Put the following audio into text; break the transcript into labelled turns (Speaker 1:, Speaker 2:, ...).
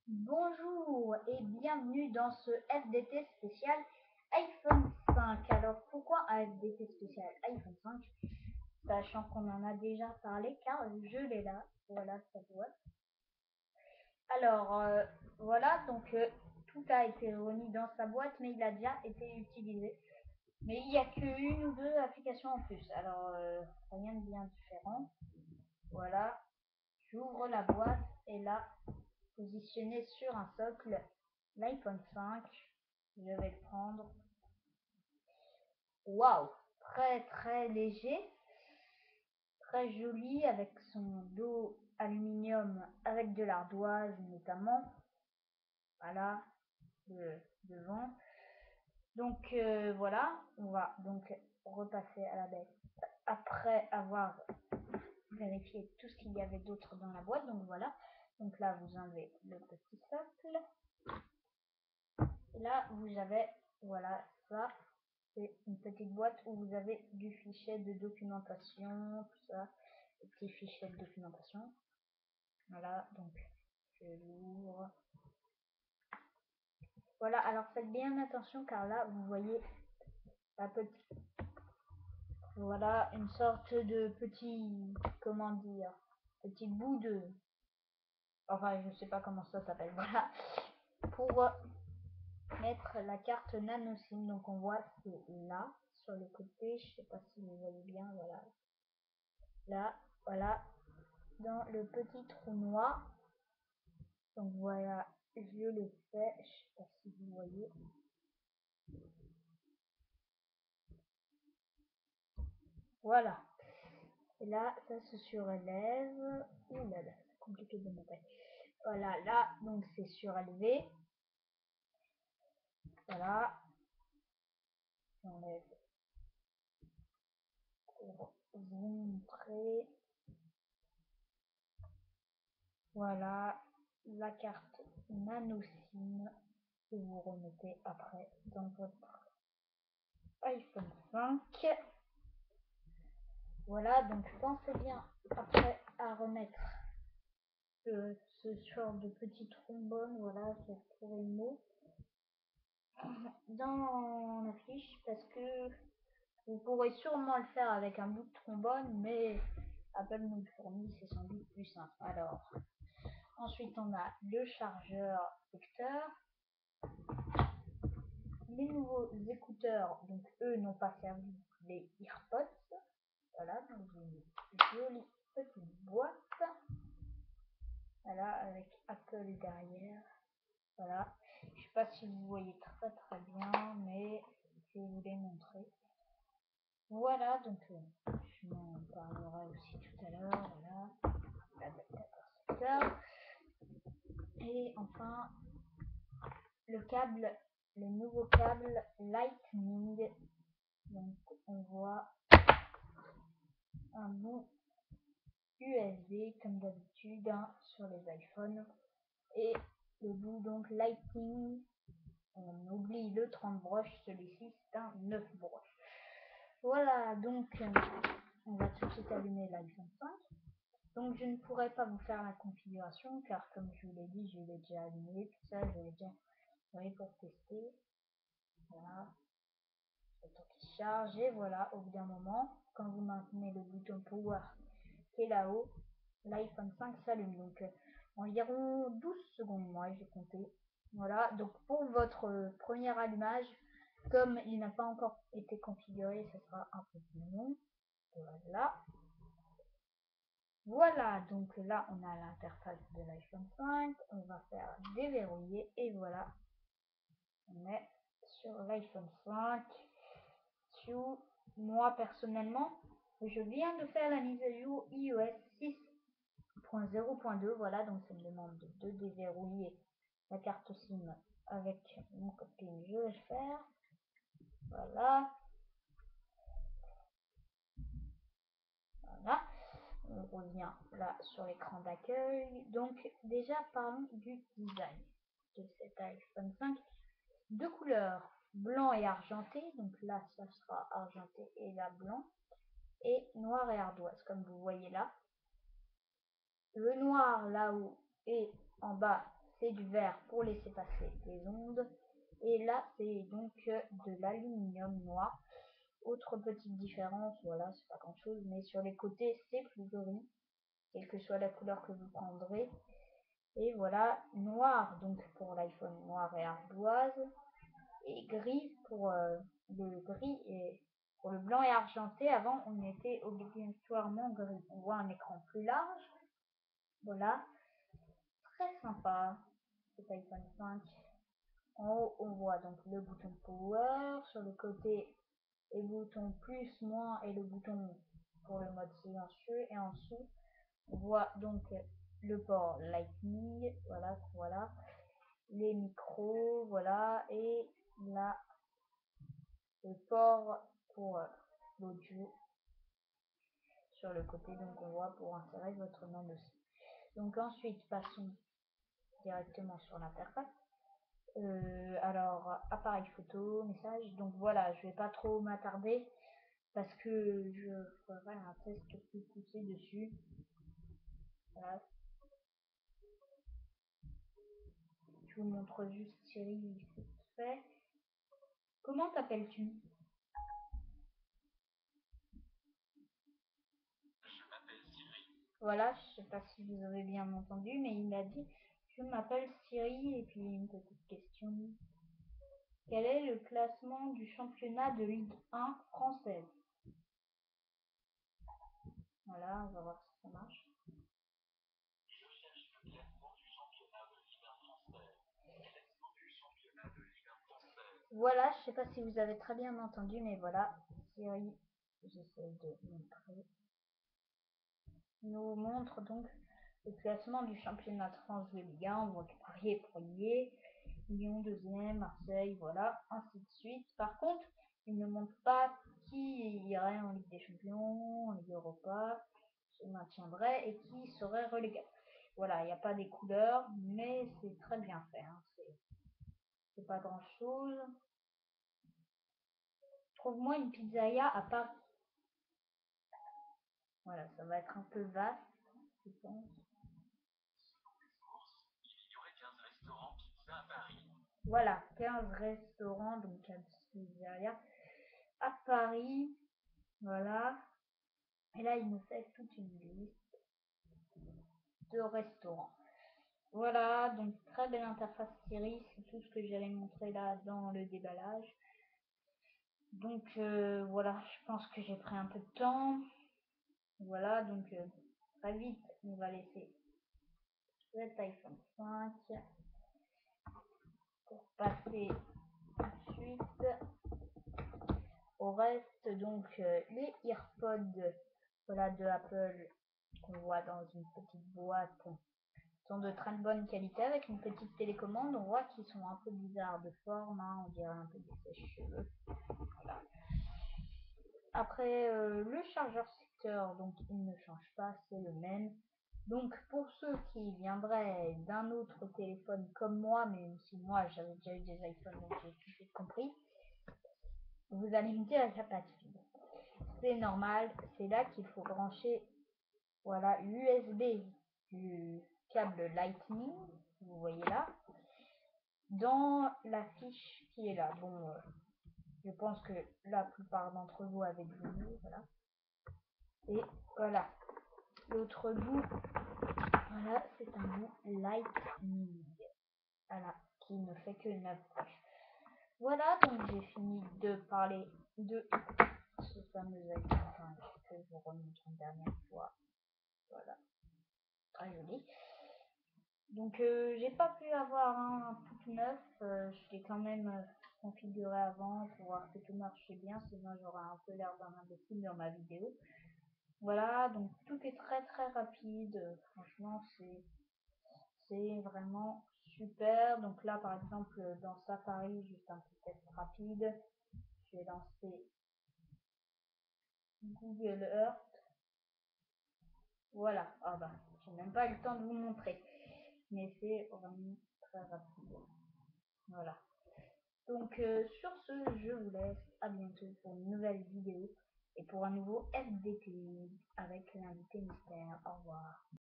Speaker 1: Bonjour et bienvenue dans ce FDT spécial iPhone 5. Alors pourquoi un FDT spécial iPhone 5? Sachant qu'on en a déjà parlé car je l'ai là, voilà sa boîte. Alors voilà, donc tout a été remis dans sa boîte mais il a déjà été utilisé. Mais il n'y a qu'une ou deux applications en plus, alors rien de bien différent. Voilà, j'ouvre la boîte et là, positionné sur un socle, l'iPhone 5. Je vais le prendre. Waouh, très léger, très joli avec son dos aluminium avec de l'ardoise notamment. Voilà, devant. Donc voilà, on va donc repasser à la bête après avoir vérifié tout ce qu'il y avait d'autre dans la boîte. Donc voilà, donc là vous enlevez le petit socle. Et là vous avez, voilà, ça c'est une petite boîte où vous avez du fichier de documentation, tout ça, des petits fichiers de documentation. Voilà, donc je l'ouvre. Voilà, alors faites bien attention car là vous voyez la petite, voilà, une sorte de petit, comment dire, petit bout de, enfin je sais pas comment ça s'appelle, voilà, pour mettre la carte nano SIM. Donc on voit c'est là sur le côté, je sais pas si vous voyez bien, voilà, là, voilà, dans le petit trou noir. Donc voilà, je le fais, je sais pas si vous voyez. Voilà. Et là, ça se surélève. Ouh là là, c'est compliqué de monter. Voilà, là, donc c'est surélevé. Voilà. J'enlève pour vous montrer. Voilà, la carte nano SIM que vous remettez après dans votre iPhone 5. Voilà, donc pensez bien après à remettre ce genre de petit trombone, voilà, j'ai retrouvé le mot, dans la fiche, parce que vous pourrez sûrement le faire avec un bout de trombone, mais Apple nous le fournit, c'est sans doute plus simple. Alors, ensuite on a le chargeur secteur, les nouveaux écouteurs, donc eux n'ont pas servi, les AirPods, voilà, dans une jolie petite boîte, voilà, avec Apple derrière. Voilà, je sais pas si vous voyez très bien, mais je vais vous les montrer. Voilà, donc je m'en parlerai aussi tout à l'heure. Voilà, l'adaptateur secteur. Et enfin, le câble, le nouveau câble Lightning. Donc on voit un bout USB comme d'habitude sur les iPhones et le bout donc Lightning. On oublie le 30 broches, celui-ci c'est un 9 broches. Voilà, donc on va tout de suite allumer l'iPhone 5. Donc je ne pourrai pas vous faire la configuration car comme je vous l'ai dit, je l'ai déjà allumé, tout ça, je l'ai déjà allumé pour tester. Voilà, le temps qui charge et voilà, au bout d'un moment, quand vous maintenez le bouton Power qui est là-haut, l'iPhone 5 s'allume. Donc environ 12 secondes, moi j'ai compté. Voilà, donc pour votre premier allumage, comme il n'a pas encore été configuré, ce sera un peu plus long. Voilà. Voilà, donc là on a l'interface de l'iPhone 5. On va faire déverrouiller et voilà. On est sur l'iPhone 5. Sur moi personnellement, je viens de faire la mise à jour iOS 6.0.2. Voilà, donc ça me demande de déverrouiller la carte SIM avec mon copine. Je vais le faire. Voilà. Voilà. On revient là sur l'écran d'accueil. Donc déjà parlons du design de cet iPhone 5. Deux couleurs, blanc et argenté. Donc là ça sera argenté et là blanc. Et noir et ardoise comme vous voyez là. Le noir là-haut et en bas c'est du verre pour laisser passer les ondes. Et là, c'est donc de l'aluminium noir. Autre petite différence, voilà, c'est pas grand chose, mais sur les côtés, c'est plus gris, quelle que soit la couleur que vous prendrez. Et voilà, noir donc pour l'iPhone, noir et ardoise, et gris pour le gris et pour le blanc et argenté. Avant, on était obligatoirement gris. On voit un écran plus large. Voilà, très sympa cet iPhone 5. En haut, on voit donc le bouton Power. Sur le côté, le bouton plus, moins et le bouton pour le mode silencieux. Et en dessous, on voit donc le port Lightning. Voilà. Les micros, voilà. Et là, le port pour l'audio sur le côté. Donc, on voit pour insérer votre nom aussi. Donc, ensuite, passons directement sur l'interface. Alors, appareil photo, message. Donc voilà, je vais pas trop m'attarder parce que je ferai un test plus poussé dessus. Voilà. Je vous montre juste Siri vite fait. Comment t'appelles-tu? Voilà, je sais pas si vous avez bien entendu, mais il a dit je m'appelle Siri et puis une petite question. Quel est le classement du championnat de Ligue 1 française? Voilà, on va voir si ça marche. Voilà, je sais pas si vous avez très bien entendu, mais voilà, Siri, j'essaie de montrer, nous montre donc le classement du championnat de France de Ligue 1. On voit que Paris est premier, Lyon deuxième, Marseille, voilà, ainsi de suite. Par contre, il ne montre pas qui irait en Ligue des Champions, en Ligue Europa, se maintiendrait et qui serait relégué. Voilà, il n'y a pas des couleurs, mais c'est très bien fait. Hein. C'est pas grand chose. Trouve-moi une pizzeria à Paris. Voilà, ça va être un peu vaste, je pense. Voilà, 15 restaurants, donc 15 pizzerias à Paris. Voilà. Et là, il nous fait toute une liste de restaurants. Voilà, donc très belle interface Siri, c'est tout ce que j'allais montrer là dans le déballage. Donc voilà, je pense que j'ai pris un peu de temps. Voilà, donc très vite, on va laisser cet iPhone 5 pour passer ensuite au reste. Donc les AirPods, voilà, de Apple qu'on voit dans une petite boîte sont de très bonne qualité avec une petite télécommande. On voit qu'ils sont un peu bizarres de forme, hein, on dirait un peu des sèche-cheveux. Voilà. Après le chargeur secteur, donc il ne change pas, c'est le même. Donc pour ceux qui viendraient d'un autre téléphone comme moi, mais si moi j'avais déjà eu des iPhones, donc j'ai tout de suite compris, vous allez me dire il n'y a pas de fil. C'est normal, c'est là qu'il faut brancher, voilà, l'USB du câble Lightning, vous voyez là, dans la fiche qui est là. Bon, je pense que la plupart d'entre vous avez deviné, voilà. Et voilà, l'autre bout, voilà, c'est un bout Lightning, voilà, qui ne fait que 9 poches. Voilà, donc j'ai fini de parler de ce fameux iPhone que je vous remontre une dernière fois. Voilà, très joli. Donc j'ai pas pu avoir un tout neuf, je l'ai quand même configuré avant pour voir que tout marchait bien, sinon j'aurais un peu l'air d'un imbécile dans ma vidéo. Voilà, donc tout est très rapide, franchement c'est vraiment super. Donc là par exemple dans Safari, juste un petit test rapide, je vais lancer Google Earth. Voilà, ah bah j'ai même pas eu le temps de vous montrer, mais c'est vraiment très rapide. Voilà. Donc sur ce, je vous laisse, à bientôt pour une nouvelle vidéo et pour un nouveau FDP avec l'invité mystère. Au revoir.